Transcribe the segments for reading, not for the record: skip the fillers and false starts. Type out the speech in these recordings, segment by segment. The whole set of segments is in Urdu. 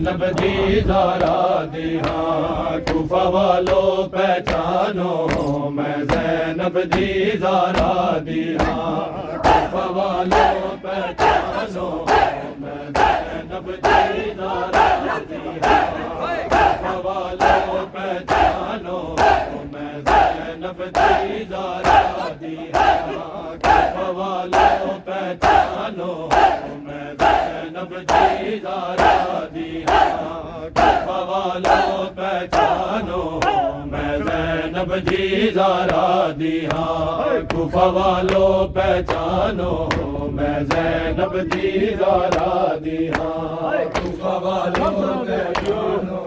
زینب دی زہرا دی ہاں کوفہ والو پہچانو میں زینب دی زہرا دی ہاں کوفہ والو پہچانو میں زینب دی زہرا دی ہاں کوفہ والو پہچانو میں زینب دی زہرا دی ہاں کوفہ والو پہچانو میں زینب دی زہرا دی ہاں کوفہ والو پہچانو میں زینب دی زہرا دی ہاں کوفہ والو پہچانو میں زینب دی زہرا دی ہاں کوفہ والو پہچانو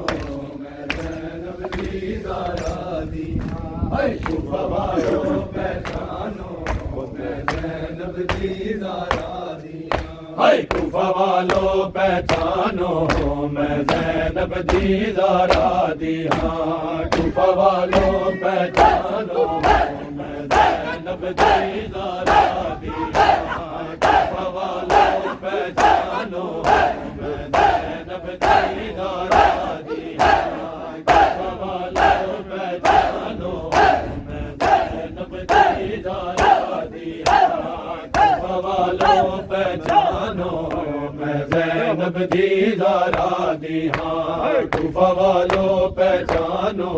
میں زینب دی زہرا دی ہاں کوفہ والو پہچانو میں زینب دی زہرا دی ہاں کوفہ والو پہچانو میں زینب دی زہرا دی ہاں کوفہ والو پہچانو میں زینب دی زہرا دی ہاں کوفہ والو پہچانو میں زینب دی زہرا دی ہاں کوفہ والو پہچانو میں زینب دی زہرا دی ہاں کوفہ والو پہچانو میں زینب دی زہرا دی ہاں کوفہ والو پہچانو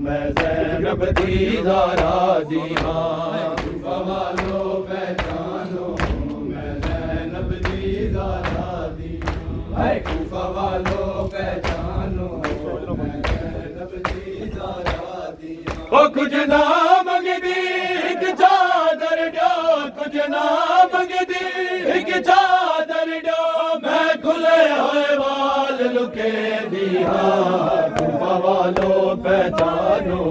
میں زینب دی زہرا دی ہاں کوفہ والو پہچانو میں زینب دی زہرا دی ہاں کوفہ والو پہچانو میں زینب دی زہرا دی او کچھ نہ منگدی ایک چادر ڈو کچھ نہ منگدی ایک چادر ڈو میں کھلے ہوئے وال لکے دی ہاں کوفہ والو پہچانو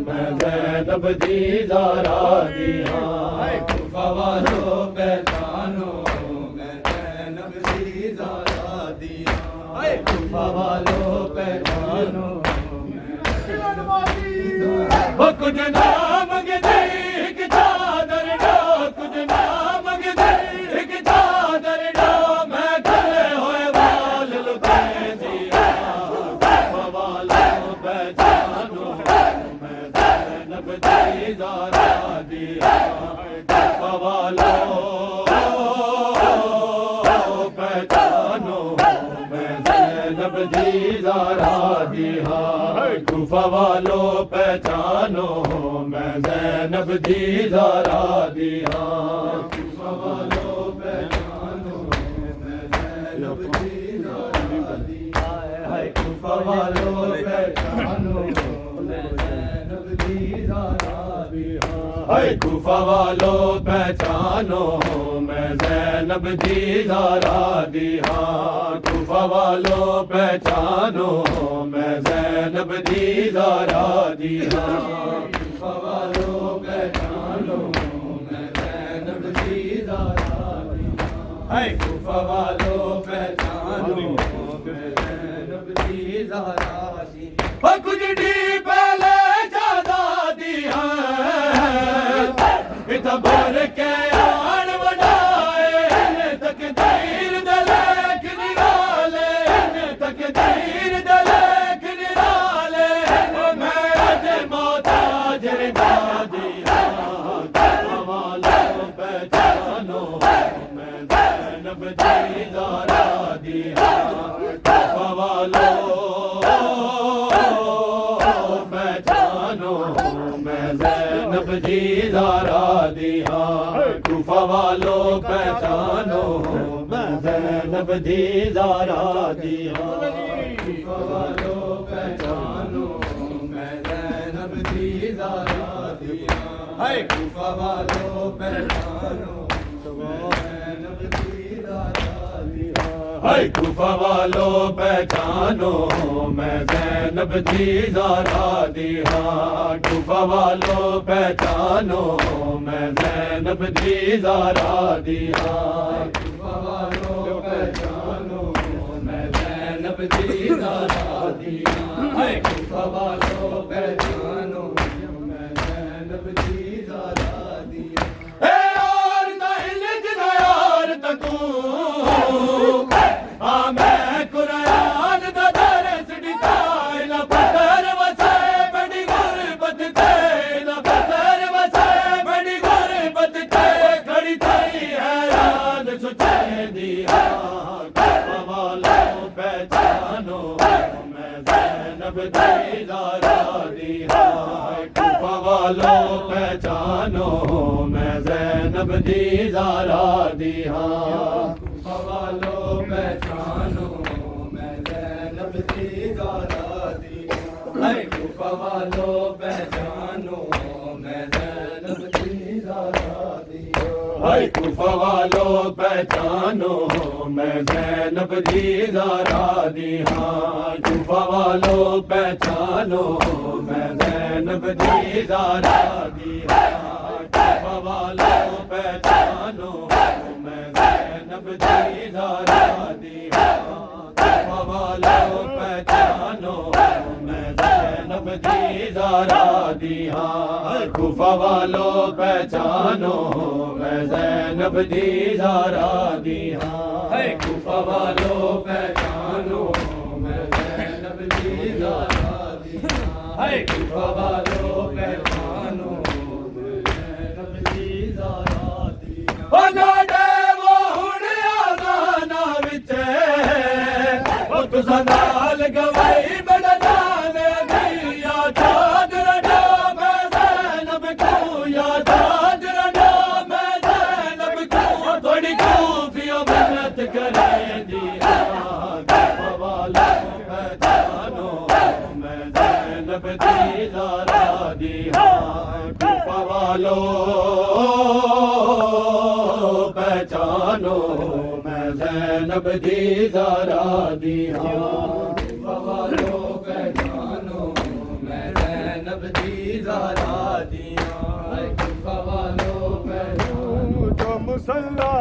میں زینب دی زہرا دی ہاں کوفہ والو پہچانو میں زینب دی زہرا دی ہاں کوفہ والو پہچانو کچھ نہ منگدی ایک چادر ڈو کچھ نہ منگدی ایک چادر ڈو میں کھلے ہوئے وال لکے دی ہاں کوفہ والو پہچانو میں زینب دی زہرا دی ہاں کوفہ والو پہچانو میں زینب دی زہرا دی ہاں کوفہ والو پہچانو میں زینب دی زہرا دی ہاں کوفہ والو پہچانو میں زینب دی زہرا دی ہاں کوفہ والو پہچانو میں زینب دی زہرا دی ہاں کوفہ والو پہچانو میں زینب دی زہرا دی ہاں کوفہ والو پہچانو میں زینب دی زہرا دی ہاں کوفہ والو پہچانو میں زینب دی زہرا دی ہاں کوفہ والو پہچانو میں زینب دی زہرا دی ہاں کچھ دی پہلے زیادہ دی ہاں اتنا بھر کے آن بنائے تقدیر دلیک نرالے تقدیر دلیک نرالے میں اج محتاج رضا دی ہاں کوفہ والو پہچانو میں زینب دی زہرا دی ہاں کوفہ والو پہچانو میں زینب دی زہرا دی ہاں کوفہ والو پہچانو میں زینب دی زہرا دی ہاں کوفہ والو پہچانو میں زینب دی زہرا دی ہاں کوفہ والو پہچانو میں زینب دی زہرا دی ہاں کوفہ والو پہچانو میں زینب دی زہرا دی ہاں کوفہ والو پہچانو میں زینب دی زہرا دی ہاں کوفہ والو پہچانو میں زینب دی زہرا دی ہاں کوفہ والو پہچانو میں زینب دی زہرا دی اے اور دہل جنیار تکوں میں قرآن دا پہچانو میں زینب دی زہرا دی ہاں کوفہ والو پہچانو میں زینب دی زہرا دی ہاں کوفہ والو پہچانو میں زینب دی زہرا دی ہاں کوفہ والو پہچانو میں زینب دی زہرا دی ہاں کوفہ والو پہچانو میں زینب دی زہرا دی ہاں کوفہ والو پہچانو میں زینب دی زہرا دی ہاں کوفہ والو پہچانو میں زینب دی زہرا دی ہاں کوفہ والو پہچانو میں زینب دی زہرا دی ہاں کوفہ والو پہچانو میں زینب دی زہرا دی ہاں کوفہ والو پہچانو میں زینب دی زہرا دی ہاں کوفہ والو پہچانو میں زینب دی زہرا دی ہاں جاڑے وہ ہن آزانا وچے او تساں نال گوائی بڑا جانے دی یا چادر ڈا میں زینب کو یا چادر ڈا میں زینب کو تھوڑی کوفیو محنت کرے دی کوفہ والو پہچانو میں زینب دی زہرا دی ہاں کوفہ والو پہچانو میں زینب دی زہرا دی ہاں کوفہ والو پہچانو میں زینب دی زہرا دی ہاں کوفہ والو پہچانو جو مصلی